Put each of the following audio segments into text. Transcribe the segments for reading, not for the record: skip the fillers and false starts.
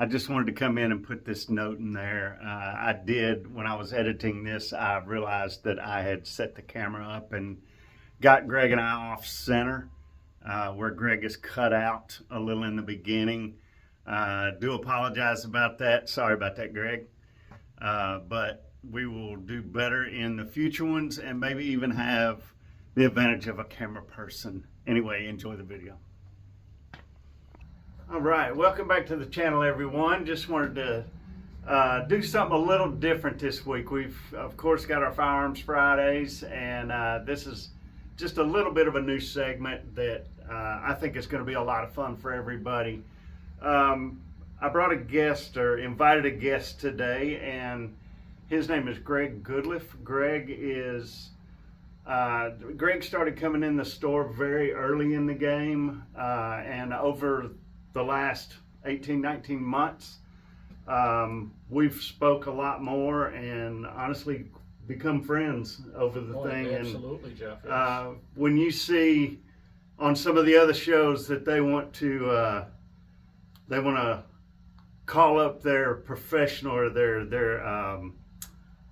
I just wanted to come in and put this note in there. I did, when I was editing this, I realized that I had set the camera up and got Greg and I off center, where Greg is cut out a little in the beginning. Do apologize about that. Sorry about that, Greg. But we will do better in the future ones and maybe even have the advantage of a camera person. Anyway, enjoy the video. All right, welcome back to the channel, everyone. Just wanted to do something a little different this week. We've, of course, got our Firearms Fridays, and this is just a little bit of a new segment that I think is going to be a lot of fun for everybody. I brought a guest, or invited a guest today, and his name is Greg Goodliff. Greg started coming in the store very early in the game, and over the last 18, 19 months, we've spoke a lot more and honestly become friends over the thing. Absolutely, and Jeff. Yes. When you see on some of the other shows that they want to call up their professional or their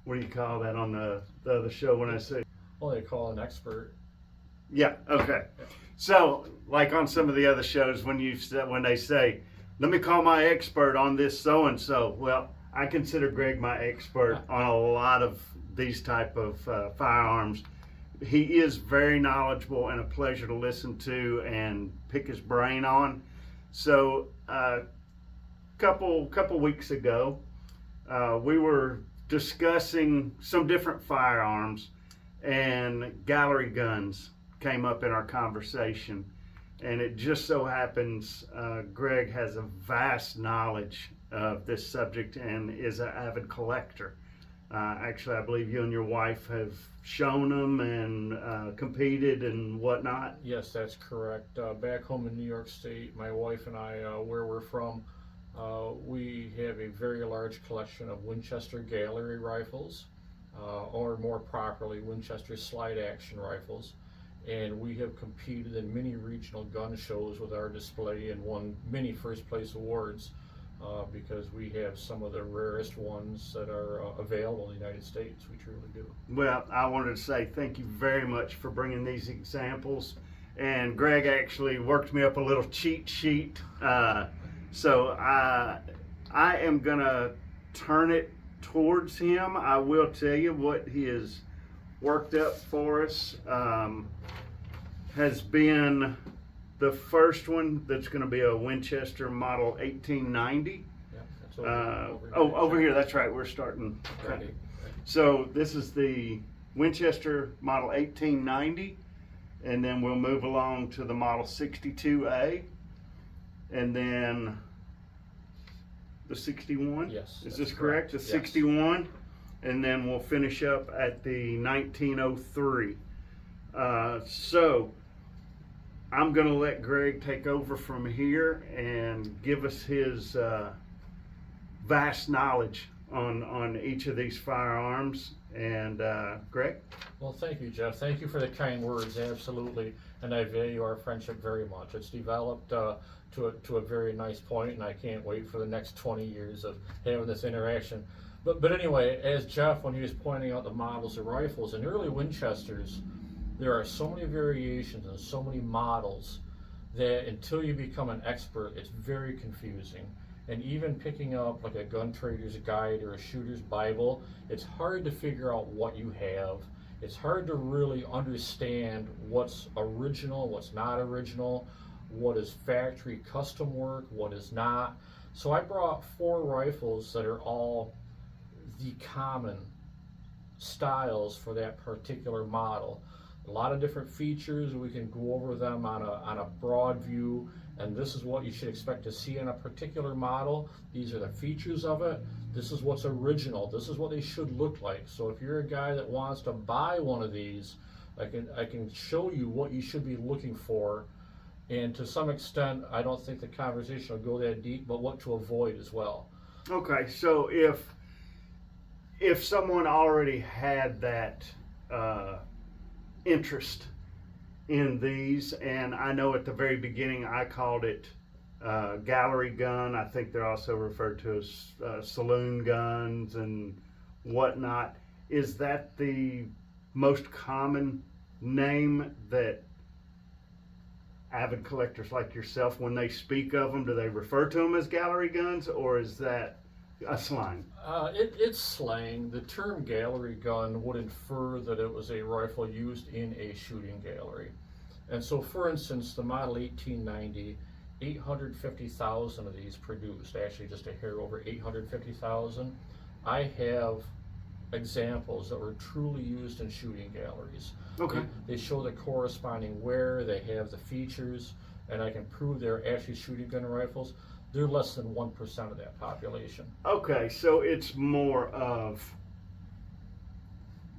what do you call that on the other show when I say? Well, they call an expert. Yeah. Okay. So, like on some of the other shows, when they say, "Let me call my expert on this so and so," well, I consider Greg my expert on a lot of these type of firearms. He is very knowledgeable and a pleasure to listen to and pick his brain on. So, couple weeks ago, we were discussing some different firearms, and gallery guns came up in our conversation. And it just so happens Greg has a vast knowledge of this subject and is an avid collector. Actually, I believe you and your wife have shown them and competed and whatnot. Yes, that's correct. Back home in New York State, my wife and I, where we're from, we have a very large collection of Winchester gallery rifles, or more properly, Winchester slide action rifles. And we have competed in many regional gun shows with our display and won many first place awards because we have some of the rarest ones that are available in the United States. We truly do. Well, I wanted to say thank you very much for bringing these examples. And Greg actually worked me up a little cheat sheet. So I am going to turn it towards him. I will tell you what he has worked up for us. Has been the first one that's going to be a Winchester model 1890. Yeah, that's over here, that's right, we're starting. Right. So this is the Winchester model 1890, and then we'll move along to the model 62A, and then the 61. Yes. Is this correct? The 61, and then we'll finish up at the 1903. So I'm going to let Greg take over from here and give us his vast knowledge on each of these firearms. And Greg? Well, thank you, Jeff. Thank you for the kind words. Absolutely. And I value our friendship very much. It's developed to a very nice point, and I can't wait for the next 20 years of having this interaction. But anyway, as Jeff, when he was pointing out the models of rifles, in early Winchesters, there are so many variations and so many models that until you become an expert, it's very confusing. And even picking up like a gun trader's guide or a shooter's Bible, it's hard to figure out what you have. It's hard to really understand what's original, what's not original, what is factory custom work, what is not. So I brought 4 rifles that are all the common styles for that particular model. A lot of different features. We can go over them on a broad view, and this is what you should expect to see in a particular model. These are the features of it. This is what's original. This is what they should look like. So if you're a guy that wants to buy one of these, I can show you what you should be looking for. And to some extent, I don't think the conversation will go that deep, but what to avoid as well. Okay, so if someone already had that interest in these, and I know at the very beginning I called it gallery gun. I think they're also referred to as saloon guns and whatnot. Is that the most common name that avid collectors like yourself, when they speak of them, do they refer to them as gallery guns, or is that a slang? It's slang. The term gallery gun would infer that it was a rifle used in a shooting gallery. And so, for instance, the model 1890, 850,000 of these produced, actually just a hair over 850,000. I have examples that were truly used in shooting galleries. Okay. They show the corresponding wear, they have the features, and I can prove they're actually shooting gun rifles. They're less than 1% of that population. Okay, so it's more of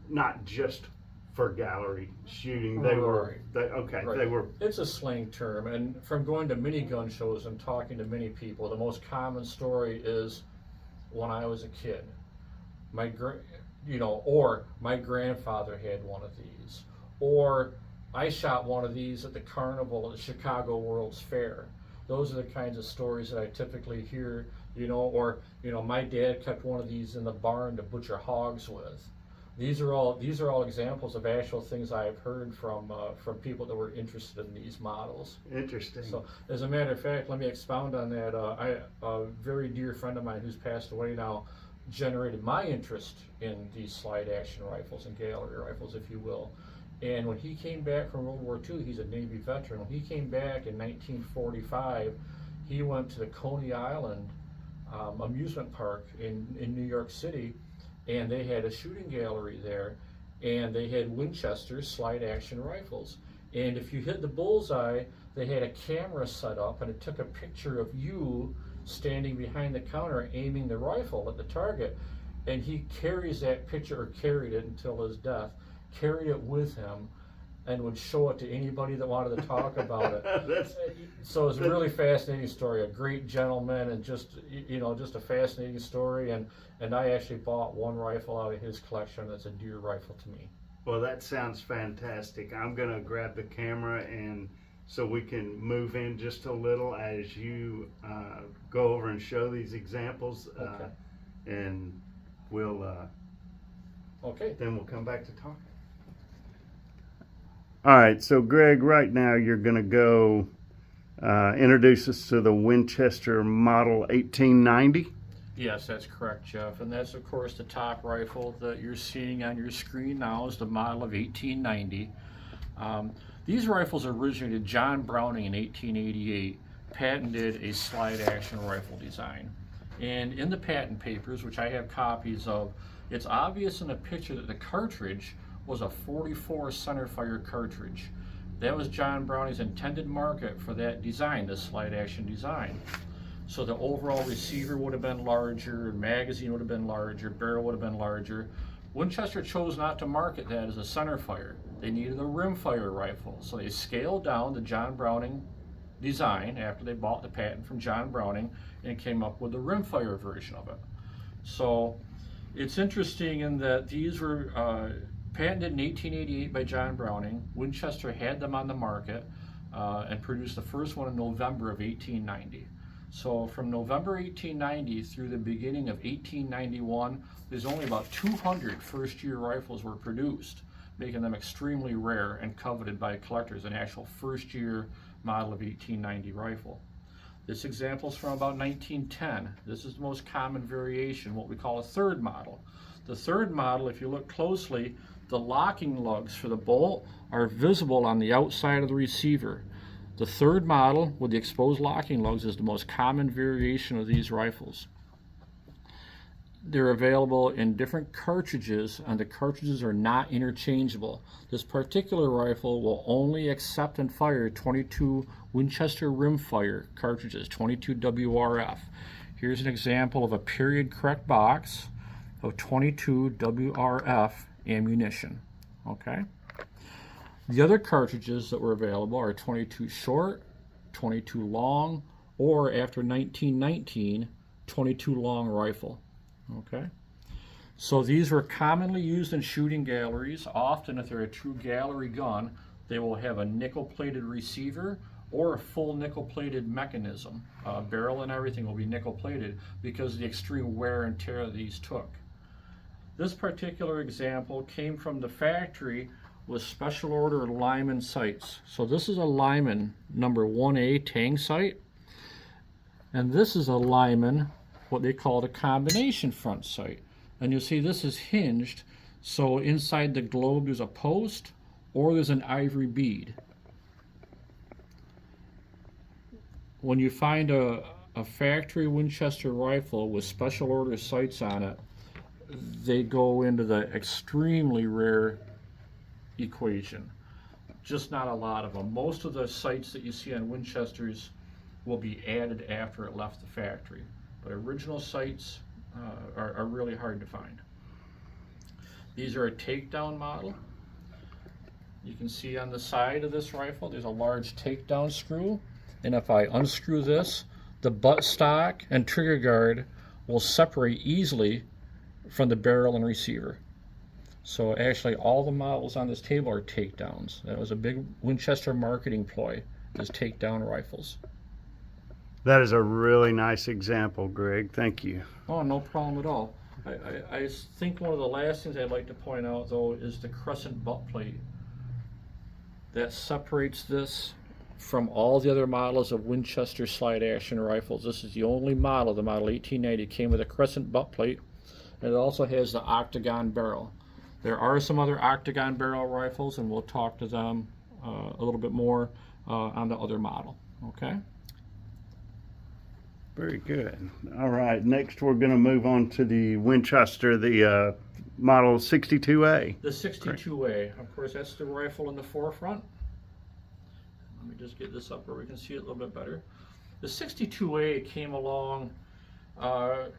not just for gallery shooting. They were, Right. they were. It's a slang term, and from going to many gun shows and talking to many people, the most common story is when I was a kid, or my grandfather had one of these, or I shot one of these at the carnival at the Chicago World's Fair. Those are the kinds of stories that I typically hear, or my dad kept one of these in the barn to butcher hogs with. These are all examples of actual things I've heard from people that were interested in these models. Interesting. So, as a matter of fact, let me expound on that. A very dear friend of mine who's passed away now generated my interest in these slide action rifles and gallery rifles, if you will. And when he came back from World War II, he's a Navy veteran. When he came back in 1945, he went to the Coney Island amusement park in New York City, and they had a shooting gallery there, and they had Winchester slide action rifles. And if you hit the bullseye, they had a camera set up, and it took a picture of you standing behind the counter aiming the rifle at the target. And he carries that picture, or carried it until his death, carried it with him, and would show it to anybody that wanted to talk about it. So it's a really fascinating story. A great gentleman, and just a fascinating story. And I actually bought one rifle out of his collection. That's a deer rifle to me. Well, that sounds fantastic. I'm gonna grab the camera, and so we can move in just a little as you go over and show these examples, Okay. and we'll then we'll come back to talk. All right, so Greg, right now you're going to go introduce us to the Winchester Model 1890. Yes, that's correct, Jeff. And that's, of course, the top rifle that you're seeing on your screen now is the model of 1890. These rifles originated John Browning in 1888, patented a slide action rifle design. And in the patent papers, which I have copies of, it's obvious in the picture that the cartridge was a 44 centerfire cartridge. That was John Browning's intended market for that design, this slide action design. So the overall receiver would have been larger, magazine would have been larger, barrel would have been larger. Winchester chose not to market that as a centerfire. They needed a rimfire rifle, so they scaled down the John Browning design after they bought the patent from John Browning and came up with the rimfire version of it. So it's interesting in that these were patented in 1888 by John Browning. Winchester had them on the market and produced the first one in November of 1890. So from November 1890 through the beginning of 1891, there's only about 200 first-year rifles were produced, making them extremely rare and coveted by collectors, an actual first-year model of 1890 rifle. This example is from about 1910. This is the most common variation, what we call a third model. The third model, if you look closely, the locking lugs for the bolt are visible on the outside of the receiver. The third model with the exposed locking lugs is the most common variation of these rifles. They're available in different cartridges, and the cartridges are not interchangeable. This particular rifle will only accept and fire 22 Winchester Rimfire cartridges, 22 WRF. Here's an example of a period correct box of 22 WRF ammunition. Okay. The other cartridges that were available are 22 short, 22 long, or after 1919, 22 long rifle. Okay. So these were commonly used in shooting galleries. Often, if they're a true gallery gun, they will have a nickel-plated receiver or a full nickel-plated mechanism. Barrel and everything will be nickel-plated because of the extreme wear and tear that these took. This particular example came from the factory with special order Lyman sights. So this is a Lyman number 1A tang sight, and this is a Lyman, what they call the combination front sight. And you'll see this is hinged, so inside the globe there's a post or there's an ivory bead. When you find a factory Winchester rifle with special order sights on it, they go into the extremely rare equation. Just not a lot of them. Most of the sights that you see on Winchesters will be added after it left the factory, but original sights are really hard to find. These are a takedown model. You can see on the side of this rifle there's a large takedown screw, and if I unscrew this, the butt stock and trigger guard will separate easily from the barrel and receiver. So actually all the models on this table are takedowns. That was a big Winchester marketing ploy, is takedown rifles. That is a really nice example, Greg. Thank you. Oh, no problem at all. I think one of the last things I'd like to point out, though, is the crescent butt plate. That separates this from all the other models of Winchester slide action rifles. This is the only model, the model 1890, came with a crescent butt plate, and it also has the octagon barrel. There are some other octagon barrel rifles, and we'll talk to them a little bit more on the other model. Okay? Very good. All right, next we're going to move on to the Winchester, the model 62A. The 62A, of course, that's the rifle in the forefront. Let me just get this up where we can see it a little bit better. The 62A came along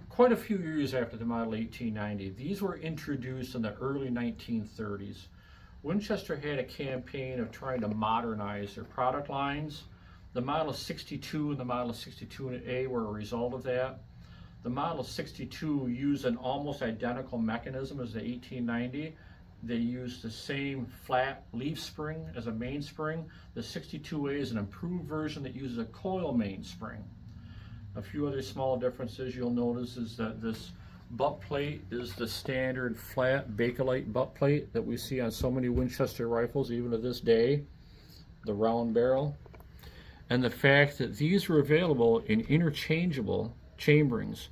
quite a few years after the model 1890. These were introduced in the early 1930s. Winchester had a campaign of trying to modernize their product lines. The Model 62 and the Model 62A were a result of that. The Model 62 used an almost identical mechanism as the 1890. They used the same flat leaf spring as a mainspring. The 62A is an improved version that uses a coil mainspring. A few other small differences you'll notice is that this butt plate is the standard flat Bakelite butt plate that we see on so many Winchester rifles even to this day, the round barrel. And the fact that these were available in interchangeable chamberings.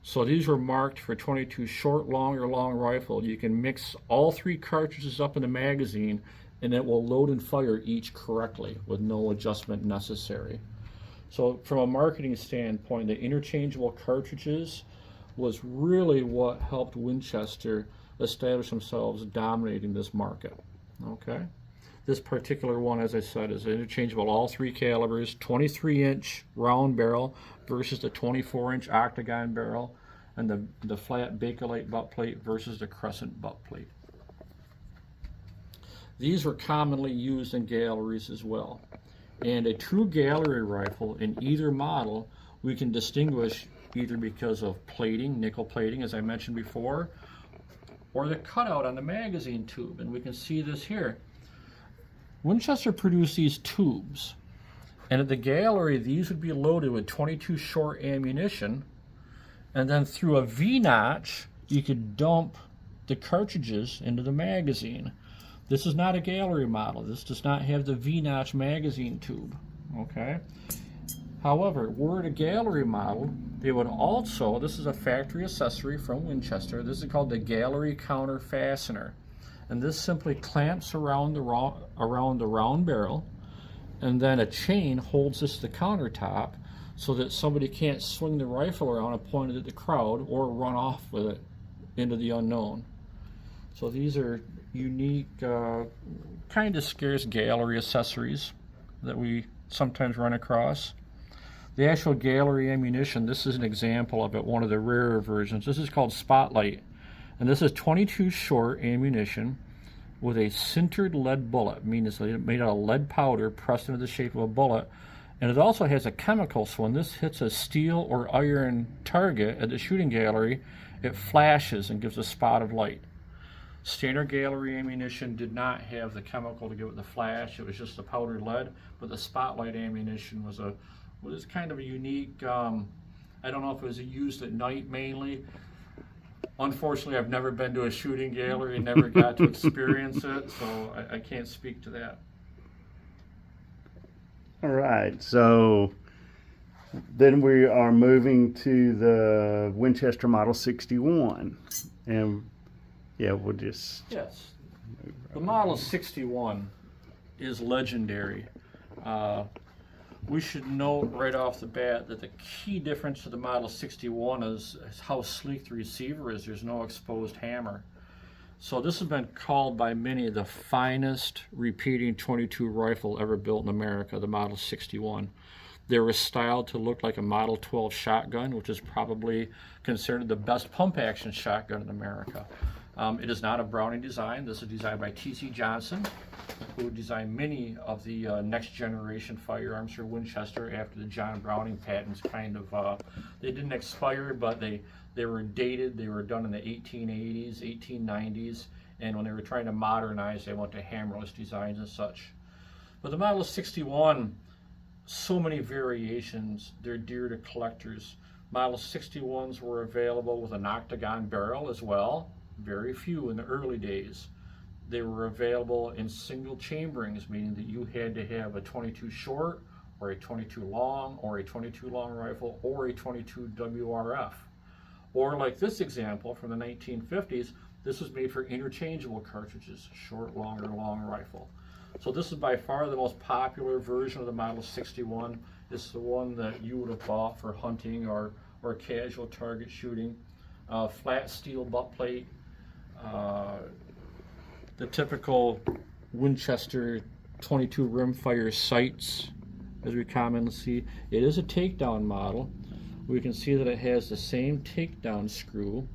So these were marked for 22 short, long, or long rifle. You can mix all three cartridges up in the magazine and it will load and fire each correctly with no adjustment necessary. So from a marketing standpoint, the interchangeable cartridges was really what helped Winchester establish themselves dominating this market. Okay? This particular one, as I said, is interchangeable all three calibers, 23-inch round barrel versus the 24-inch octagon barrel, and the flat Bakelite butt plate versus the crescent butt plate. These were commonly used in galleries as well. And a true gallery rifle in either model we can distinguish either because of plating, nickel plating, as I mentioned before, or the cutout on the magazine tube, and we can see this here. Winchester produced these tubes, and at the gallery these would be loaded with 22 short ammunition, and then through a V-notch you could dump the cartridges into the magazine. This is not a gallery model. This does not have the V-notch magazine tube. Okay. However, were it a gallery model, they would also, this is a factory accessory from Winchester, this is called the gallery counter fastener. And this simply clamps around the round barrel, and then a chain holds this to the countertop so that somebody can't swing the rifle around and point it at the crowd or run off with it into the unknown. So these are unique, kind of scarce gallery accessories that we sometimes run across. The actual gallery ammunition, this is an example of it, one of the rarer versions. This is called Spotlight. And this is 22 short ammunition with a sintered lead bullet, meaning it's made out of lead powder pressed into the shape of a bullet. And it also has a chemical, so when this hits a steel or iron target at the shooting gallery, it flashes and gives a spot of light. Standard gallery ammunition did not have the chemical to give it the flash. It was just the powdered lead, but the spotlight ammunition was kind of a unique. I don't know if it was used at night mainly. Unfortunately, I've never been to a shooting gallery and never got to experience it, so I can't speak to that. All right, so then we are moving to the Winchester Model 61, and yeah, we'll just... Yes, the Model 61 is legendary. We should note right off the bat that the key difference to the Model 61 is how sleek the receiver is. There's no exposed hammer. So this has been called by many the finest repeating .22 rifle ever built in America, the Model 61. They were styled to look like a Model 12 shotgun, which is probably considered the best pump action shotgun in America. It is not a Browning design. This is designed by T.C. Johnson, who designed many of the next generation firearms for Winchester after the John Browning patents kind of, they didn't expire, but they were dated. They were done in the 1880s, 1890s, and when they were trying to modernize, they went to hammerless designs and such. But the Model 61, so many variations, they're dear to collectors. Model 61s were available with an octagon barrel as well. Very few in the early days. They were available in single chamberings, meaning that you had to have a .22 short, or a .22 long, or a .22 long rifle, or a .22 WRF. Or like this example from the 1950s, this was made for interchangeable cartridges, short, long, or long rifle. So this is by far the most popular version of the Model 61. It's the one that you would have bought for hunting or casual target shooting. Flat steel butt plate. The typical Winchester .22 rimfire sights, as we commonly see. It is a takedown model. We can see that it has the same takedown screw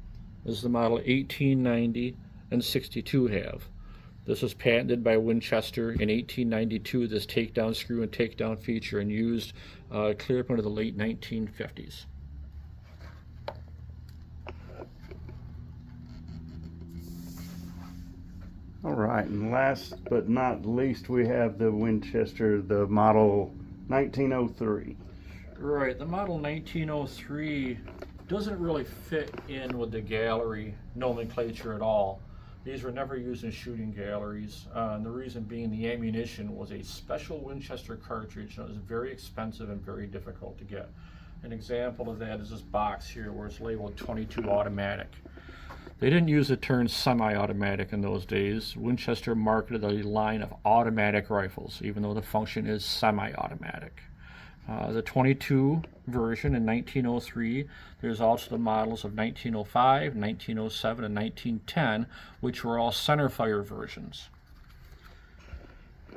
as the Model 1890 and 62 have. This was patented by Winchester in 1892, this takedown screw and takedown feature, and used clear up into the late 1950s. All right, and last but not least, we have the Winchester, the Model 1903. Right, the Model 1903 doesn't really fit in with the gallery nomenclature at all. These were never used in shooting galleries, and the reason being the ammunition was a special Winchester cartridge, and it was very expensive and very difficult to get. An example of that is this box here where it's labeled .22 automatic. They didn't use the term semi-automatic in those days. Winchester marketed a line of automatic rifles, even though the function is semi-automatic. The .22 version in 1903, there's also the models of 1905, 1907, and 1910, which were all centerfire versions.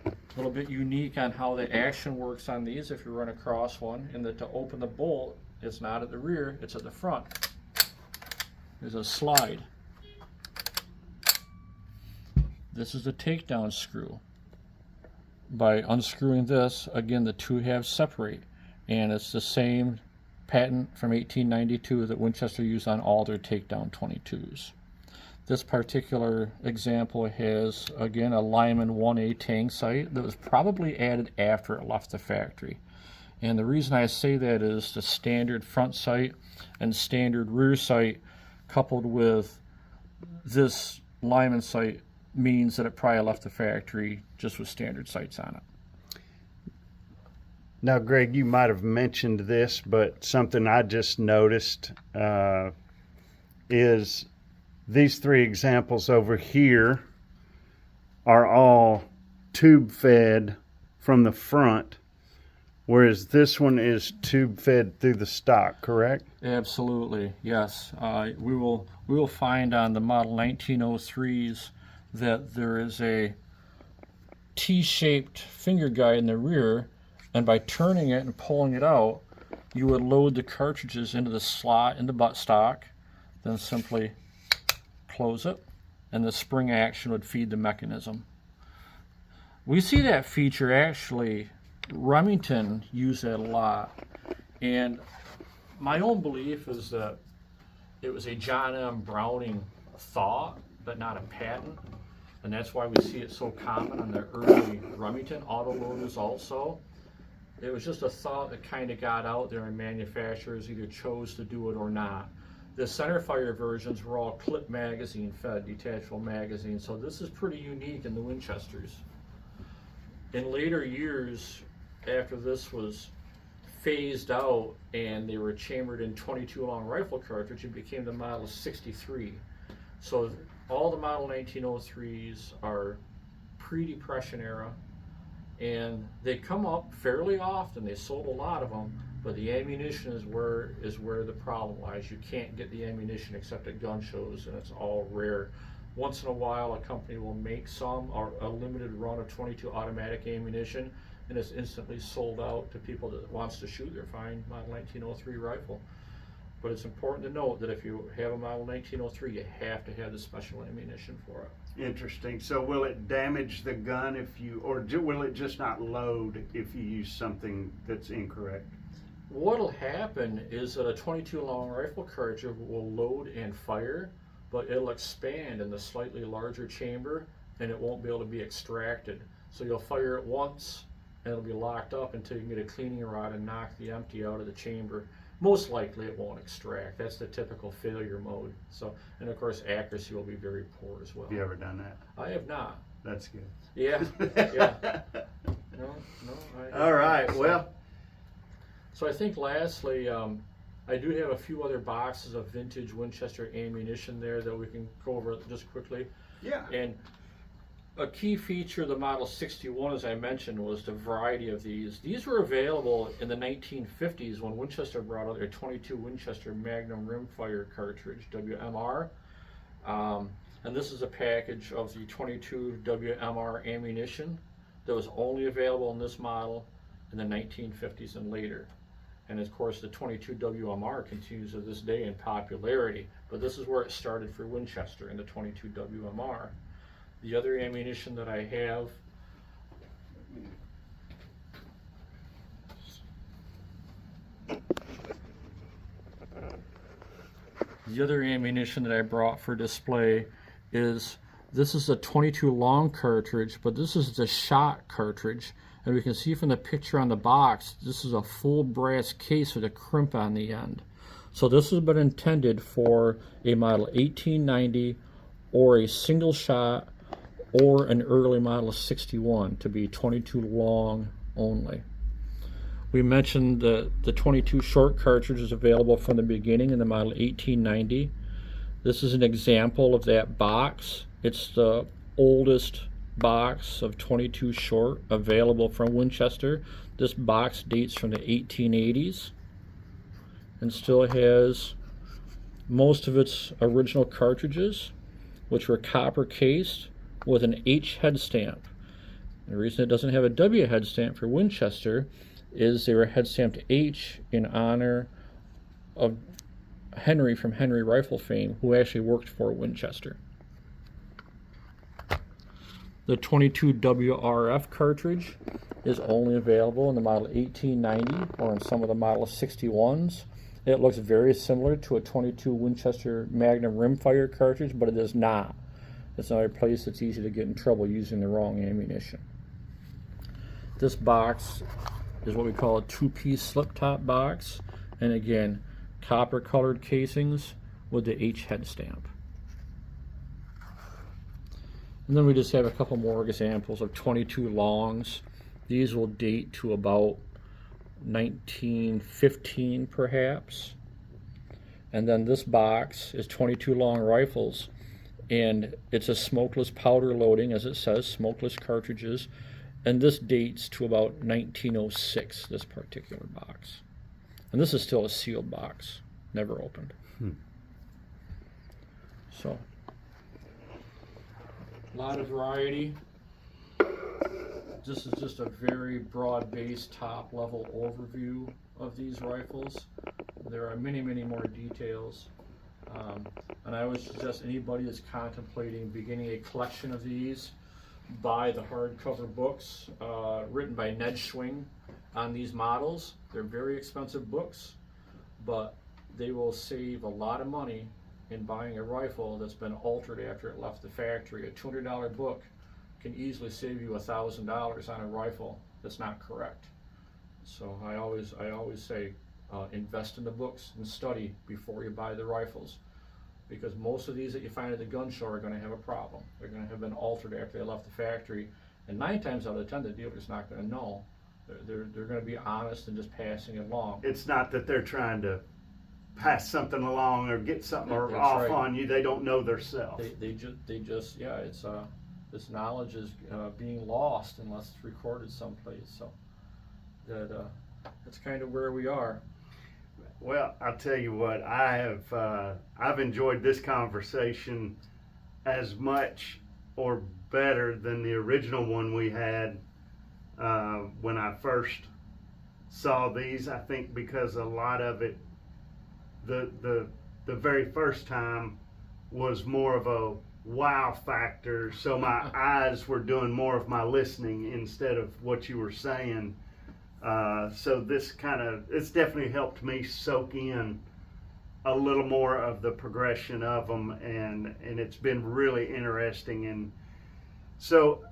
A little bit unique on how the action works on these if you run across one, in that to open the bolt, it's not at the rear, it's at the front. There's a slide. This is the takedown screw. By unscrewing this, again, the two halves separate, and it's the same patent from 1892 that Winchester used on all their takedown .22s. This particular example has, again, a Lyman 1A tang sight that was probably added after it left the factory. And the reason I say that is the standard front sight and standard rear sight coupled with this Lyman sight means that it probably left the factory just with standard sights on it. Now, Greg, you might have mentioned this, but something I just noticed is these three examples over here are all tube fed from the front, whereas this one is tube fed through the stock, correct? Absolutely, yes. We will find on the Model 1903s that there is a T-shaped finger guide in the rear, and by turning it and pulling it out, you would load the cartridges into the slot in the buttstock, then simply close it, and the spring action would feed the mechanism. We see that feature actually, Remington used that a lot, and my own belief is that it was a John M. Browning thought but not a patent. And that's why we see it so common on the early Remington autoloaders also. It was just a thought that kind of got out there, and manufacturers either chose to do it or not. The centerfire versions were all clip magazine fed, detachable magazine, so this is pretty unique in the Winchesters. In later years, after this was phased out and they were chambered in 22 long rifle cartridge, it became the Model 63. So all the Model 1903s are pre-Depression era, and they come up fairly often. They sold a lot of them, but the ammunition is where the problem lies. You can't get the ammunition except at gun shows, and it's all rare. Once in a while, a company will make some, or a limited run of 22 automatic ammunition, and it's instantly sold out to people that wants to shoot their fine Model 1903 rifle. But it's important to note that if you have a Model 1903, you have to have the special ammunition for it. Interesting. So will it damage the gun will it just not load if you use something that's incorrect? What'll happen is that a 22 long rifle cartridge will load and fire, but it'll expand in the slightly larger chamber, and it won't be able to be extracted. So you'll fire it once, and it'll be locked up until you can get a cleaning rod and knock the empty out of the chamber. Most likely it won't extract. That's the typical failure mode. So, and of course accuracy will be very poor as well. Have you ever done that? I have not. That's good. Yeah, yeah. No, All right, well. So I think lastly, I do have a few other boxes of vintage Winchester ammunition there that we can go over just quickly. Yeah. And a key feature of the Model 61, as I mentioned, was the variety of these. These were available in the 1950s when Winchester brought out their 22 Winchester Magnum Rimfire cartridge, WMR. And this is a package of the 22 WMR ammunition that was only available in this model in the 1950s and later. And of course the 22 WMR continues to this day in popularity, but this is where it started for Winchester, in the 22 WMR. The other ammunition that I have I brought for display is, this is a 22 long cartridge, but this is the shot cartridge. And we can see from the picture on the box, this is a full brass case with a crimp on the end. So this has been intended for a Model 1890 or a single shot or an early Model 61 to be 22 long only. We mentioned the 22 short cartridge is available from the beginning in the Model 1890. This is an example of that box. It's the oldest box of 22 short available from Winchester. This box dates from the 1880s and still has most of its original cartridges, which were copper cased with an H head stamp. And the reason it doesn't have a W head stamp for Winchester is they were head stamped H in honor of Henry from Henry Rifle fame, who actually worked for Winchester. The 22 WRF cartridge is only available in the Model 1890 or in some of the Model 61s. It looks very similar to a 22 Winchester Magnum Rimfire cartridge, but it is not. It's another place that's easy to get in trouble using the wrong ammunition. This box is what we call a two-piece slip-top box, and again, copper-colored casings with the H head stamp. And then we just have a couple more examples of 22 longs. These will date to about 1915 perhaps. And then this box is 22 long rifles, and it's a smokeless powder loading, as it says, smokeless cartridges, and this dates to about 1906, this particular box. And this is still a sealed box, never opened. So, a lot of variety. This is just a very broad-based, top-level overview of these rifles. There are many, many more details. And I would suggest anybody that's contemplating beginning a collection of these, buy the hardcover books written by Ned Schwing on these models. They're very expensive books, but they will save a lot of money in buying a rifle that's been altered after it left the factory. A $200 book can easily save you $1,000 on a rifle that's not correct. So I always say, invest in the books and study before you buy the rifles, because most of these that you find at the gun show are going to have a problem. They're going to have been altered after they left the factory, and 9 times out of 10 the dealer's not going to know. They're going to be honest and just passing it along. It's not that they're trying to pass something along or get something That's off right. on you. They don't know themselves. They just yeah, it's this knowledge is being lost unless it's recorded someplace. So that's kind of where we are. Well, I'll tell you what, I've enjoyed this conversation as much or better than the original one we had when I first saw these. I think because a lot of it, the very first time was more of a wow factor, so my eyes were doing more of my listening instead of what you were saying. So this it's definitely helped me soak in a little more of the progression of them, and it's been really interesting. And so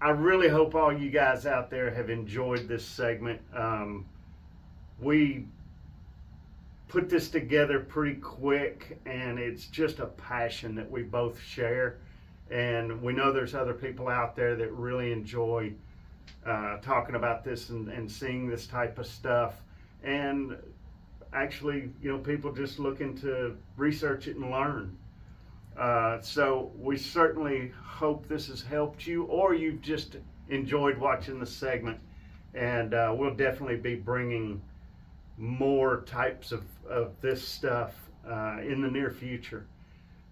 I really hope all you guys out there have enjoyed this segment. We put this together pretty quick, and it's just a passion that we both share, and we know there's other people out there that really enjoy talking about this and seeing this type of stuff, and actually, people just looking to research it and learn. So we certainly hope this has helped you, or you've just enjoyed watching the segment, and we'll definitely be bringing more types of this stuff in the near future.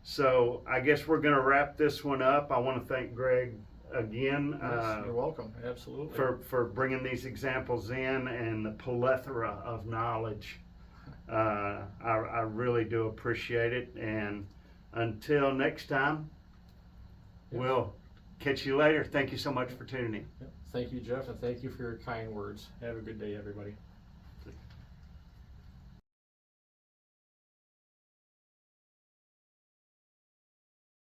So I guess we're going to wrap this one up. I want to thank Greg again. Yes, you're welcome. Absolutely. For bringing these examples in and the plethora of knowledge. I really do appreciate it. And until next time, we'll catch you later. Thank you so much for tuning in. Thank you, Jeff, and thank you for your kind words. Have a good day, everybody.